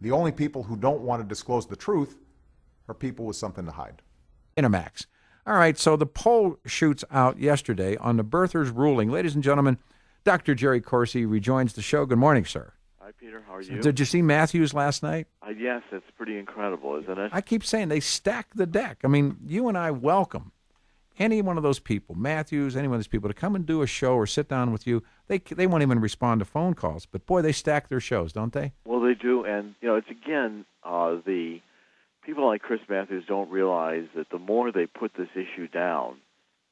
The only people who don't want to disclose the truth are people with something to hide. Intermax. All right, so the poll shoots out yesterday on the birthers ruling. Ladies and gentlemen, Dr. Jerry Corsi rejoins the show. Good morning, sir. Hi, Peter. How are you? Did you see Matthews last night? Yes, it's pretty incredible, isn't it? I keep saying they stacked the deck. I mean, you and I welcome any one of those people, Matthews, any one of those people, to come and do a show or sit down with you. They won't even respond to phone calls, but boy, they stack their shows, don't they? Well, they do, and it's again the people like Chris Matthews don't realize that the more they put this issue down,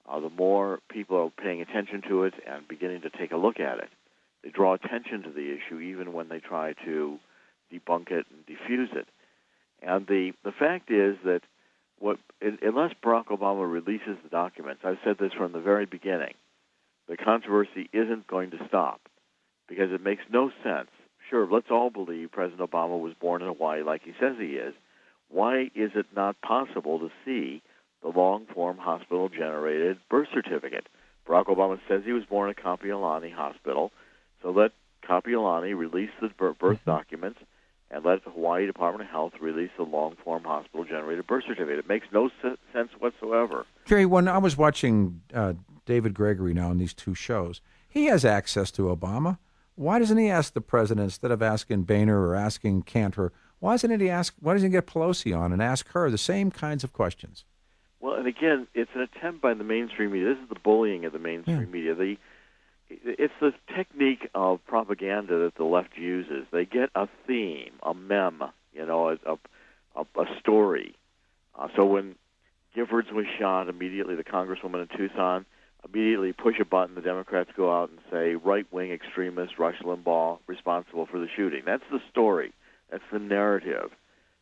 the more people are paying attention to it and beginning to take a look at it. They draw attention to the issue even when they try to debunk it and defuse it. And the fact is that unless Barack Obama releases the documents, I've said this from the very beginning, the controversy isn't going to stop because it makes no sense. Sure, let's all believe President Obama was born in Hawaii like he says he is. Why is it not possible to see the long-form hospital-generated birth certificate? Barack Obama says he was born at Kapi'olani Hospital, so let Kapi'olani release the birth documents and let the Hawaii Department of Health release the long-form hospital-generated birth certificate. It makes no sense whatsoever. Jerry, when I was watching David Gregory now in these two shows, he has access to Obama. Why doesn't he ask the president instead of asking Boehner or asking Cantor? Why doesn't he get Pelosi on and ask her the same kinds of questions? Well, and again, it's an attempt by the mainstream media. This is the bullying of the mainstream media. It's the technique of propaganda that the left uses. They get a theme, a meme, a story. So when Giffords was shot, immediately the congresswoman in Tucson, immediately push a button, the Democrats go out and say, right-wing extremist Rush Limbaugh responsible for the shooting. That's the story. That's the narrative.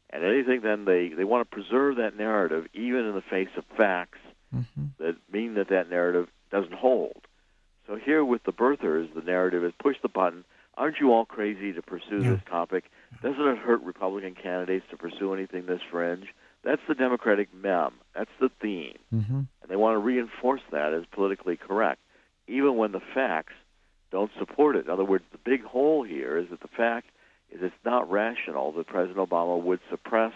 And anything then, they want to preserve that narrative even in the face of facts that mean that narrative doesn't hold. So here with the birthers, the narrative is push the button. Aren't you all crazy to pursue this topic? Doesn't it hurt Republican candidates to pursue anything this fringe? That's the Democratic meme. That's the theme. And they want to reinforce that as politically correct, even when the facts don't support it. In other words, the big hole here is that the fact is it's not rational that President Obama would suppress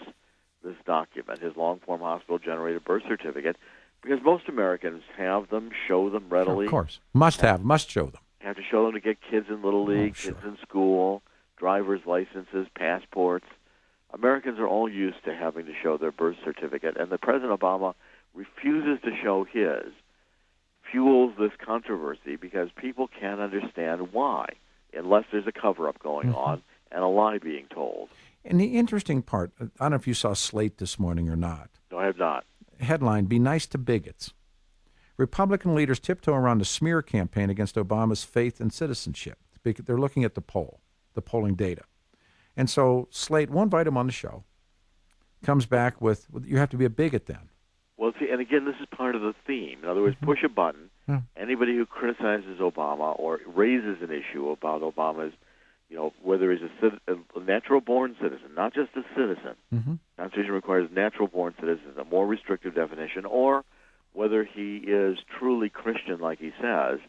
this document, his long-form hospital-generated birth certificate, because most Americans have them, show them readily. Of course. Must show them. Have to show them to get kids in Little League, kids in school, driver's licenses, passports. Americans are all used to having to show their birth certificate, and the President Obama refuses to show his, fuels this controversy because people can't understand why, unless there's a cover-up going on and a lie being told. And the interesting part, I don't know if you saw Slate this morning or not. No, I have not. Headline, Be Nice to Bigots. Republican leaders tiptoe around a smear campaign against Obama's faith and citizenship. They're looking at the polling data. And so Slate won't invite him on the show. Comes back with, you have to be a bigot then. Well, see, and again, this is part of the theme. In other words, push a button. Anybody who criticizes Obama or raises an issue about Obama's, whether he's a natural-born citizen, not just a citizen. Constitution requires natural-born citizens, a more restrictive definition, or whether he is truly Christian like he says.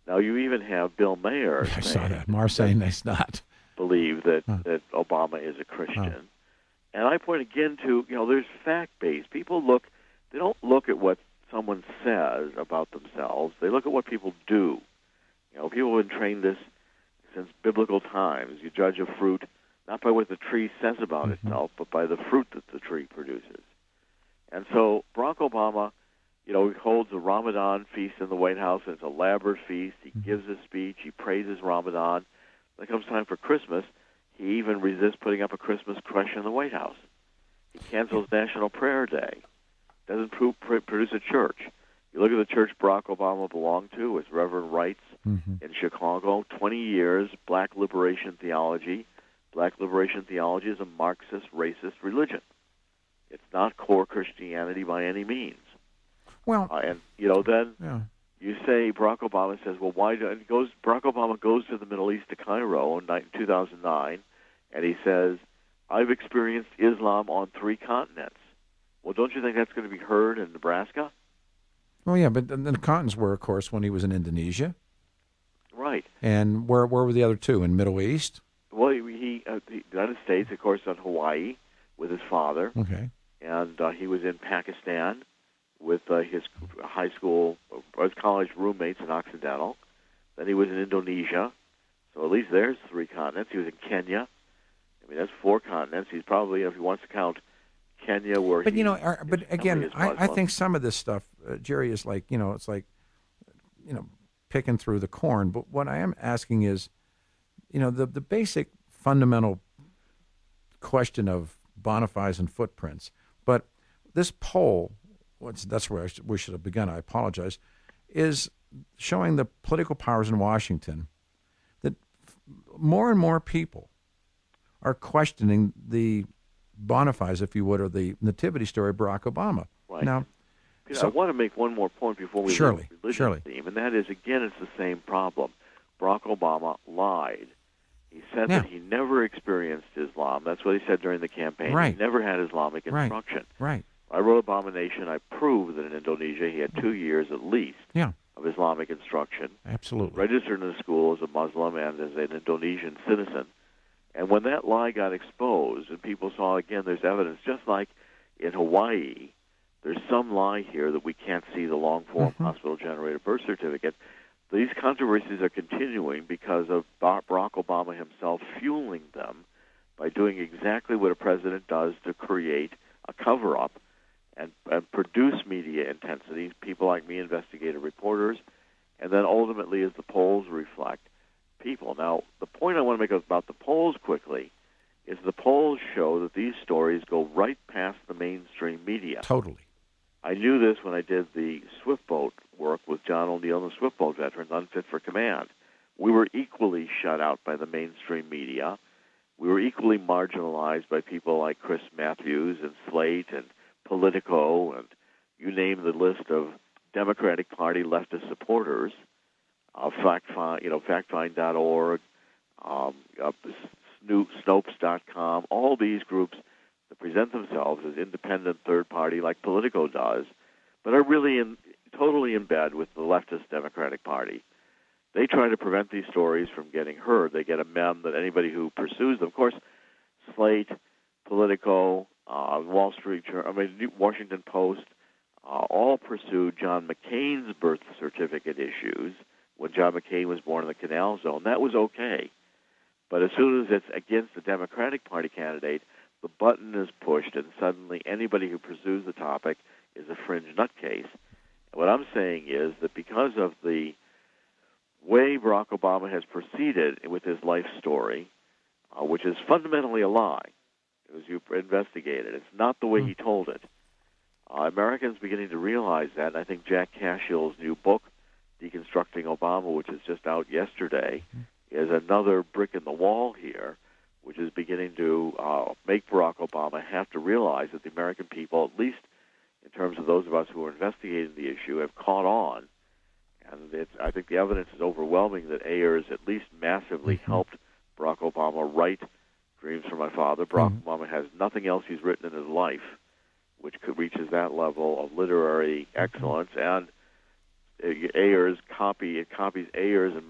Now, you even have Bill Mayer I saw that. Mar saying he's not. Believe that Obama is a Christian. And I point again to, there's fact-based. They don't look at what someone says about themselves. They look at what people do. People have been trained this since biblical times. You judge a fruit not by what the tree says about itself, but by the fruit that the tree produces. And so Barack Obama, he holds a Ramadan feast in the White House, and it's an elaborate feast. He gives a speech. He praises Ramadan. When it comes time for Christmas, he even resists putting up a Christmas creche in the White House. He cancels National Prayer Day. Doesn't produce a church. You look at the church Barack Obama belonged to, it's Reverend Wright's in Chicago, 20 years, black liberation theology. Black liberation theology is a Marxist, racist religion. It's not core Christianity by any means. Well, then you say Barack Obama says, well, Barack Obama goes to the Middle East, to Cairo in 2009, and he says, I've experienced Islam on 3 continents. Well, don't you think that's going to be heard in Nebraska? Well, yeah, but the continents were, of course, when he was in Indonesia. Right. And where were the other 2? In Middle East? Well, he the United States, of course, on Hawaii with his father, Okay. and he was in Pakistan with his high school, his college roommates in Occidental. Then he was in Indonesia, so at least there's 3 continents. He was in Kenya. I mean, that's 4 continents. He's probably, if he wants to count Kenya, where But he, but his again, family is I Muslim. think some of this stuff, Jerry, is like it's like picking through the corn. But what I am asking is, the basic fundamental question of bona fides and footprints. But this poll, that's where we should have begun. I apologize. Is showing the political powers in Washington that more and more people are questioning the bona fides, if you would, or the nativity story of Barack Obama. Right. Now, I want to make one more point before we leave the religion theme, and that is, again, it's the same problem. Barack Obama lied. He said that he never experienced Islam. That's what he said during the campaign. Right. He never had Islamic instruction. Right. I wrote Abomination. I proved that in Indonesia he had 2 years at least of Islamic instruction. Absolutely. Registered in the school as a Muslim and as an Indonesian citizen. And when that lie got exposed and people saw, again, there's evidence, just like in Hawaii, there's some lie here that we can't see the long-form hospital-generated birth certificate. These controversies are continuing because of Barack Obama himself fueling them by doing exactly what a president does to create a cover-up and produce media intensity, people like me, investigative reporters, and then ultimately, as the polls reflect, people. Now, the point I want to make about the polls quickly is the polls show that these stories go right past the mainstream media. Totally. I knew this when I did the Swift Boat work with John O'Neill and the Swift Boat veterans, Unfit for Command. We were equally shut out by the mainstream media. We were equally marginalized by people like Chris Matthews and Slate and Politico, and you name the list of Democratic Party leftist supporters. Factfind.org, Snopes.com, all these groups that present themselves as independent third party like Politico does, but are really totally in bed with the leftist Democratic Party. They try to prevent these stories from getting heard. They get a mem that anybody who pursues them, of course, Slate, Politico, Washington Post, all pursued John McCain's birth certificate issues when John McCain was born in the Canal Zone. That was okay. But as soon as it's against the Democratic Party candidate, the button is pushed, and suddenly anybody who pursues the topic is a fringe nutcase. And what I'm saying is that because of the way Barack Obama has proceeded with his life story, which is fundamentally a lie, as you investigated, it's not the way he told it. Americans beginning to realize that, and I think Jack Cashill's new book, Deconstructing Obama, which is just out yesterday, is another brick in the wall here, which is beginning to make Barack Obama have to realize that the American people, at least in terms of those of us who are investigating the issue, have caught on. And I think the evidence is overwhelming that Ayers at least massively helped Barack Obama write Dreams from My Father. Barack Obama has nothing else he's written in his life which reaches that level of literary excellence, and Ayers copies Ayers and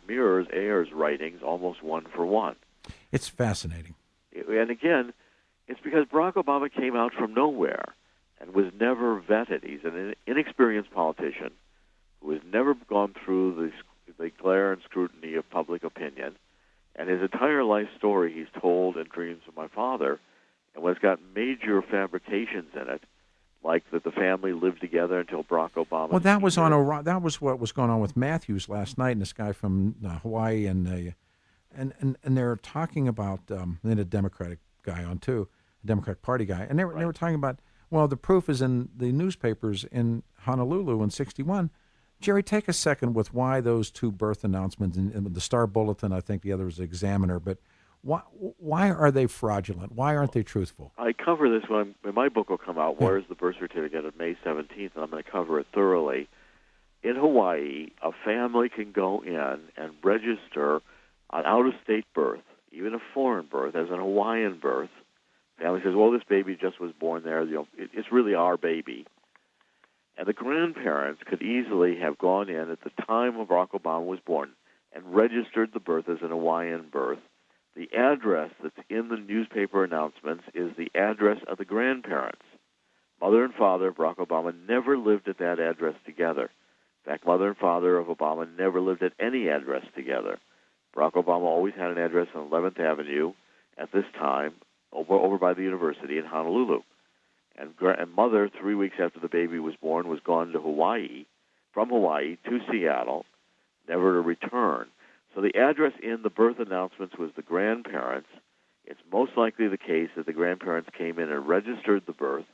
mirrors Ayers' writings almost one for one. It's fascinating. And again, it's because Barack Obama came out from nowhere and was never vetted. He's an inexperienced politician who has never gone through the glare and scrutiny of public opinion, and his entire life story he's told in Dreams of My Father, and it's got major fabrications in it, like that the family lived together until Barack Obama. Well, that was that was what was going on with Matthews last night, and this guy from Hawaii, and they're talking about and a Democratic guy on too, a Democratic Party guy, and they were talking about, well, the proof is in the newspapers in Honolulu in '61. Jerry, take a second with why those two birth announcements, and the Star Bulletin, I think the other was the Examiner, but why are they fraudulent? Why aren't they truthful? I cover this when my book will come out, Where's the Birth Certificate, on May 17th, and I'm going to cover it thoroughly. In Hawaii, a family can go in and register an out-of-state birth, even a foreign birth, as an Hawaiian birth. The family says, well, this baby just was born there. It's really our baby. And the grandparents could easily have gone in at the time when Barack Obama was born and registered the birth as an Hawaiian birth. The address that's in the newspaper announcements is the address of the grandparents. Mother and father of Barack Obama never lived at that address together. In fact, mother and father of Obama never lived at any address together. Barack Obama always had an address on 11th Avenue at this time, over by the university in Honolulu. And mother, 3 weeks after the baby was born, was gone to Hawaii, from Hawaii to Seattle, never to return. So the address in the birth announcements was the grandparents. It's most likely the case that the grandparents came in and registered the birth.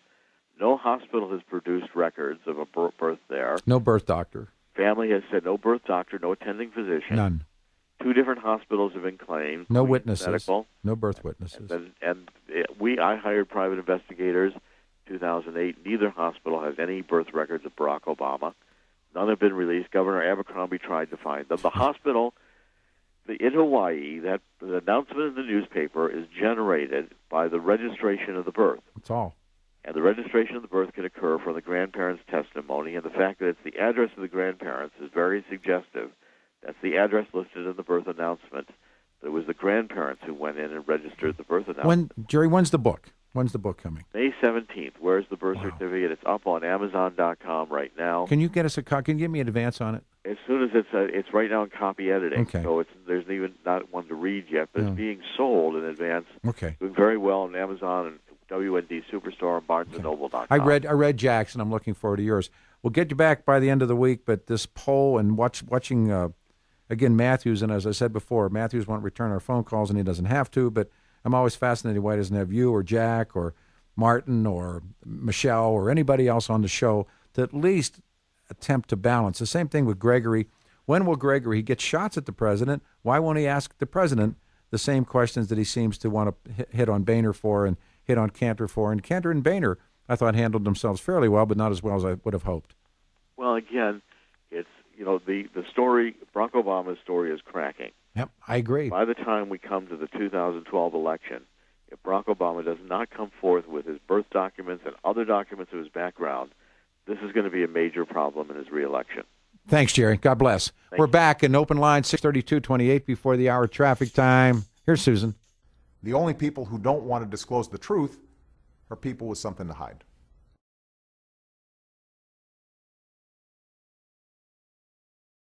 No hospital has produced records of a birth there. No birth doctor. Family has said no birth doctor, no attending physician. None. 2 different hospitals have been claimed. No witnesses. Medical. No birth witnesses. I hired private investigators in 2008. Neither hospital has any birth records of Barack Obama. None have been released. Governor Abercrombie tried to find them. The hospital in Hawaii, that the announcement in the newspaper is generated by the registration of the birth. That's all. And the registration of the birth can occur from the grandparents' testimony, and the fact that it's the address of the grandparents is very suggestive. That's the address listed in the birth announcement. It was the grandparents who went in and registered the birth announcement. Jerry, when's the book? When's the book coming? May 17th. Where's the birth certificate? It's up on Amazon.com right now. Can you get us can you give me an advance on it? As soon as it's right now in copy editing. Okay. So there's even not one to read yet, but it's being sold in advance. Okay. Doing very well on Amazon and WND Superstore and BarnesandNoble.com. I read Jackson. I'm looking forward to yours. We'll get you back by the end of the week, but this poll and watching again Matthews, and as I said before, Matthews won't return our phone calls, and he doesn't have to, but I'm always fascinated why he doesn't have you or Jack or Martin or Michelle or anybody else on the show to at least attempt to balance. The same thing with Gregory. When will Gregory, he gets shots at the president, why won't he ask the president the same questions that he seems to want to hit on Boehner for and hit on Cantor for? And Cantor and Boehner, I thought, handled themselves fairly well, but not as well as I would have hoped. Well, again, it's, the story, Barack Obama's story is cracking. Yep, I agree. By the time we come to the 2012 election, if Barack Obama does not come forth with his birth documents and other documents of his background, this is going to be a major problem in his reelection. Thanks, Jerry. God bless. We're back in open line 632-28 before the hour traffic time. Here's Susan. The only people who don't want to disclose the truth are people with something to hide.